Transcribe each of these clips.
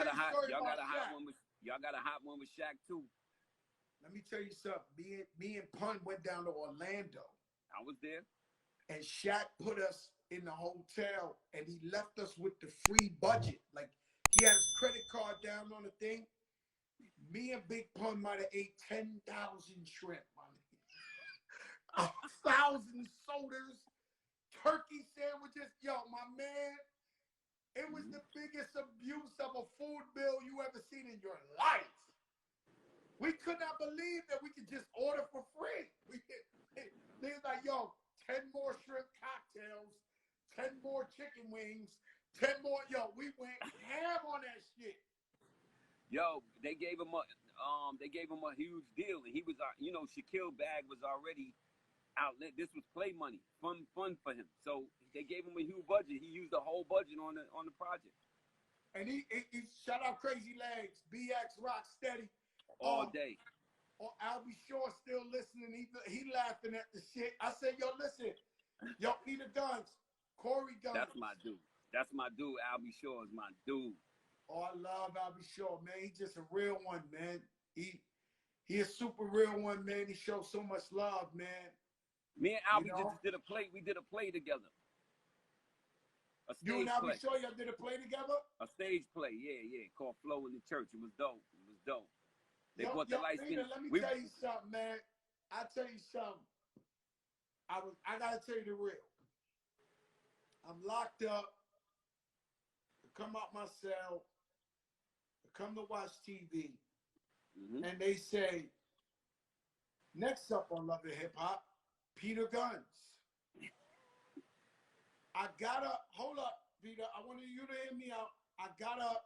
got a hot Shaq. one with y'all got a hot one with Shaq too. Let me tell you something. Me and Pun went down to Orlando. I was there. And Shaq put us in the hotel, and he left us with the free budget. Like, he had his credit card down on the thing. Me and Big Pun might have ate 10,000 shrimp, money. 1,000 sodas, turkey sandwiches. Yo, my man, it was the biggest abuse of a food bill you ever seen in your life. We could not believe that we could just order for free. They was like, yo, 10 more shrimp cocktails, 10 more chicken wings, 10 more. Yo, we went ham on that shit. Yo, they gave him a huge deal, and he was, Shaquille bag was already out. This was play money, fun for him. So they gave him a huge budget. He used the whole budget on the project. And he shout out Crazy Legs, BX Rock Steady all day. Or Albie Shore still listening. He laughing at the shit. I said, yo, listen, yo, Peter Gunz, Corey Gunz. That's my dude. That's my dude. Albie Shore is my dude. Oh, I love Albie Shore, man. He's just a real one, man. He a super real one, man. He shows so much love, man. Me and Albie just did a play. We did a play together. You and Albie Shore, y'all did a play together? A stage play, yeah, called Flow in the Church. It was dope. They brought the light skin. Let me tell you something, man. I tell you something. I gotta tell you the real. I'm locked up. I come out my cell. I come to watch TV. And they say, next up on Love and Hip Hop, Peter Gunz. I got up. Hold up, Peter. I wanted you to hear me out. I got up,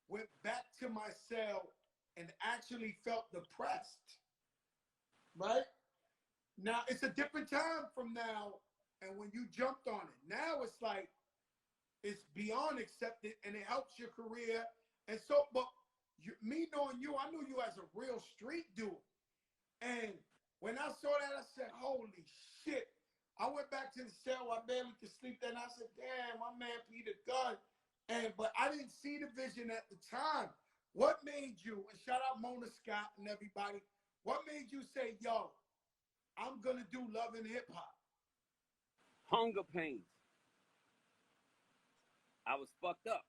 went back to my cell, and actually felt depressed, right? Now, it's a different time from now and when you jumped on it. Now it's like, it's beyond accepted, and it helps your career. And so, but me knowing you, I knew you as a real street dude. And when I saw that, I said, holy shit. I went back to the cell. I barely could sleep there. And I said, damn, my man Peter Gunz. But I didn't see the vision at the time. What made you, and shout out Mona Scott and everybody, what made you say, yo, I'm going to do Love and Hip Hop? Hunger pains. I was fucked up.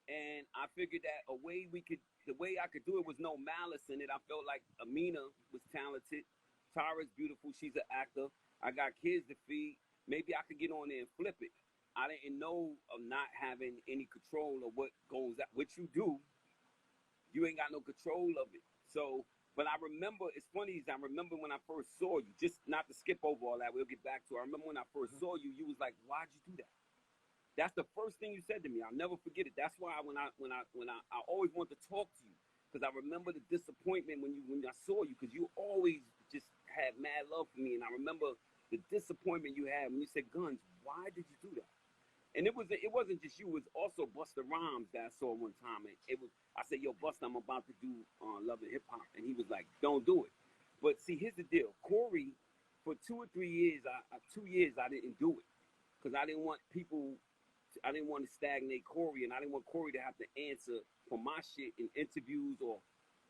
And I figured that the way I could do it was no malice in it. I felt like Amina was talented. Tara's beautiful. She's an actor. I got kids to feed. Maybe I could get on there and flip it. I didn't know of not having any control of what goes out. What you do, you ain't got no control of it. So, but I remember, it's funny, I remember when I first saw you, just not to skip over all that, we'll get back to it. I remember when I first saw you, you was like, why'd you do that? That's the first thing you said to me. I'll never forget it. That's why when I always want to talk to you, because I remember the disappointment when I saw you, because you always just had mad love for me, and I remember the disappointment you had when you said, Gunz, why did you do that? And it wasn't just you, it was also Busta Rhymes that I saw one time. And I said, yo, Busta, I'm about to do Love and Hip Hop. And he was like, don't do it. But see, here's the deal. Corey, for 2 or 3 years, 2 years, I didn't do it. Because I didn't want to stagnate Corey, and I didn't want Corey to have to answer for my shit in interviews or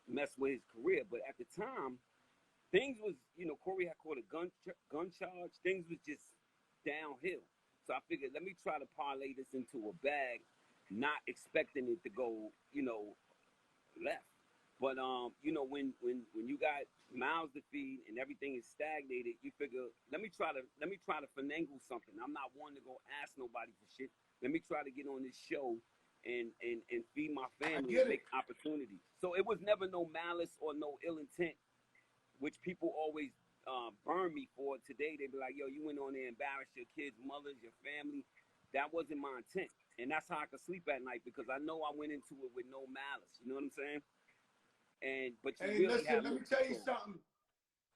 mess with his career. But at the time, things was, Corey had caught a gun charge. Things was just downhill. So I figured, let me try to parlay this into a bag, not expecting it to go, left. But when you got mouths to feed and everything is stagnated, you figure, let me try to finagle something. I'm not one to go ask nobody for shit. Let me try to get on this show and feed my family and make opportunities. So it was never no malice or no ill intent, which people always burn me for. Today they be like, yo, you went on there and embarrassed your kids, mothers, your family. That wasn't my intent. And that's how I could sleep at night, because I know I went into it with no malice. You know what I'm saying? But you really listen, let me tell you something.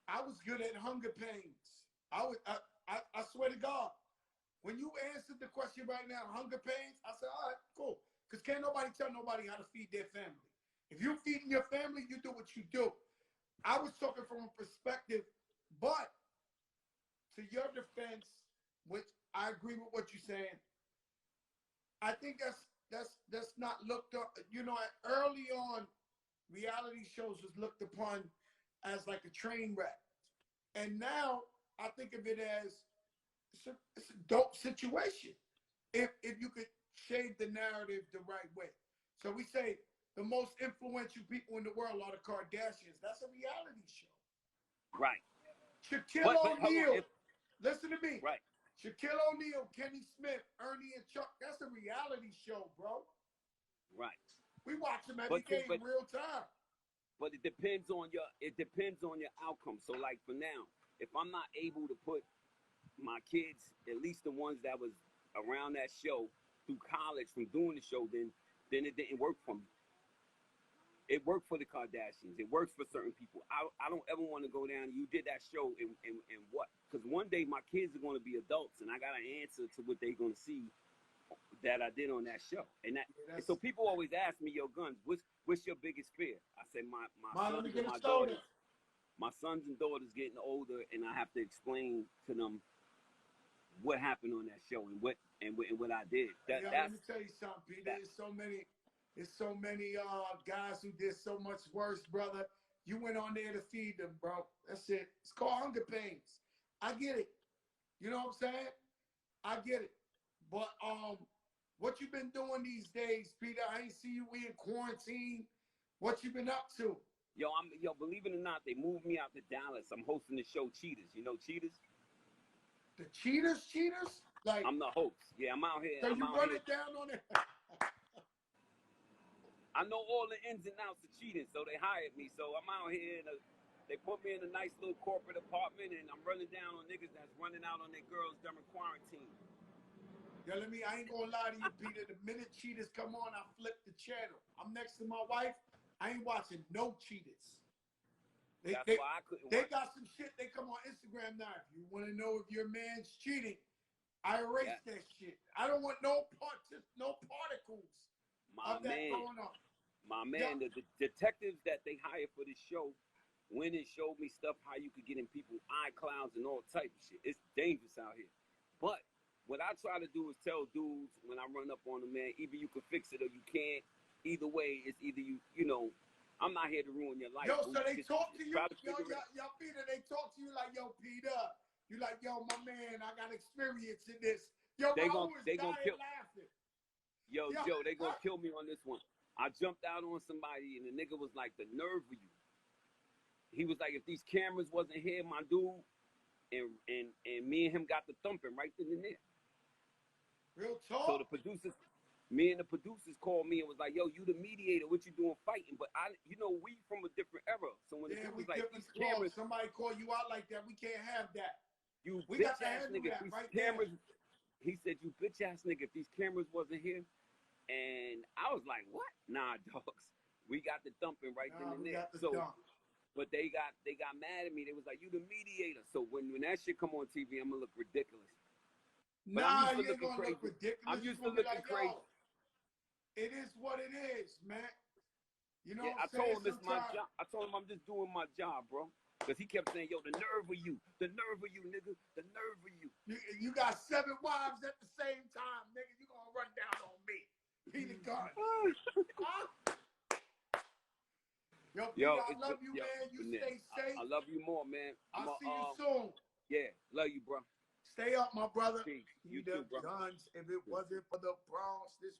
I was good at hunger pains. I swear to God, when you answered the question right now, hunger pains, I said, all right, cool. Because can't nobody tell nobody how to feed their family. If you're feeding your family, you do what you do. I was talking from a perspective, but to your defense, which I agree with what you're saying, I think that's not looked up. You know, early on, reality shows was looked upon as like a train wreck, and now I think of it as it's a dope situation if you could shade the narrative the right way. So we say the most influential people in the world are the Kardashians. That's a reality show. Right. Shaquille O'Neal. Listen to me. Right. Shaquille O'Neal, Kenny Smith, Ernie and Chuck. That's a reality show, bro. Right. We watch them every day in real time. But it depends on your outcome. So like for now, if I'm not able to put my kids, at least the ones that was around that show through college from doing the show, then it didn't work for me. It worked for the Kardashians. It works for certain people. I don't ever want to go down. You did that show and what? Because one day my kids are going to be adults, and I got to answer to what they're going to see that I did on that show. And so people always ask me, yo, Gunz, what's your biggest fear? I say my sons and my daughters. My sons and daughters getting older, and I have to explain to them what happened on that show and what I did. Let me tell you something, Peter. There's so many guys who did so much worse, brother. You went on there to feed them, bro. That's it. It's called hunger pains. I get it. You know what I'm saying? I get it. But what you been doing these days, Peter? I ain't see you. We in quarantine. What you been up to? Yo, believe it or not, they moved me out to Dallas. I'm hosting the show Cheaters. You know Cheaters? The Cheaters? Like I'm the host. Yeah, I'm out here. So you run it down on it? I know all the ins and outs of cheating, so they hired me. So I'm out here, they put me in a nice little corporate apartment, and I'm running down on niggas that's running out on their girls during quarantine. Yo, I ain't gonna lie to you, Peter. The minute Cheaters come on, I flip the channel. I'm next to my wife. I ain't watching no Cheaters. That's why I couldn't watch. They got some shit. They come on Instagram now. If you want to know if your man's cheating, I erase that shit. I don't want no particles of that going on. My man, the detectives that they hired for this show went and showed me stuff how you could get in people's iClouds and all type of shit. It's dangerous out here. But what I try to do is tell dudes when I run up on them, man, either you can fix it or you can't. Either way, it's either you know, I'm not here to ruin your life. Yo, so they talk to you, yo, Peter, they talk to you like, yo, Peter, you like, yo, my man, I got experience in this. Yo, they gonna kill. Laughing. Yo, Joe, they gonna kill me on this one. I jumped out on somebody, and the nigga was like, the nerve of you. He was like, if these cameras wasn't here, my dude, and me and him got the thumping right then and there. Real talk? So me and the producers called me and was like, yo, you the mediator, what you doing fighting? But we from a different era. So when the dude was like, these cameras. Somebody call you out like that, we can't have that. You bitch ass nigga, if these cameras, he said, you bitch ass nigga, if these cameras wasn't here. And I was like, what? Nah, dogs. We got the thumping right then and there. But they got mad at me. They was like, you the mediator. So when that shit come on TV, I'm gonna look ridiculous. But nah, you ain't gonna look ridiculous. I'm used to looking crazy. It is what it is, man. You know what I I'm saying? told him it's my job. I told him I'm just doing my job, bro. Because he kept saying, yo, the nerve of you, nigga, the nerve of you. You got 7 wives at the same time, nigga. You gonna run down on me. Peter Gunz. Yo, Peter, I love you, man. You stay safe. I love you more, man. I'll see you soon. Yeah, love you, bro. Stay up, my brother. You too, bro. Gunz. If it wasn't for the Bronx, this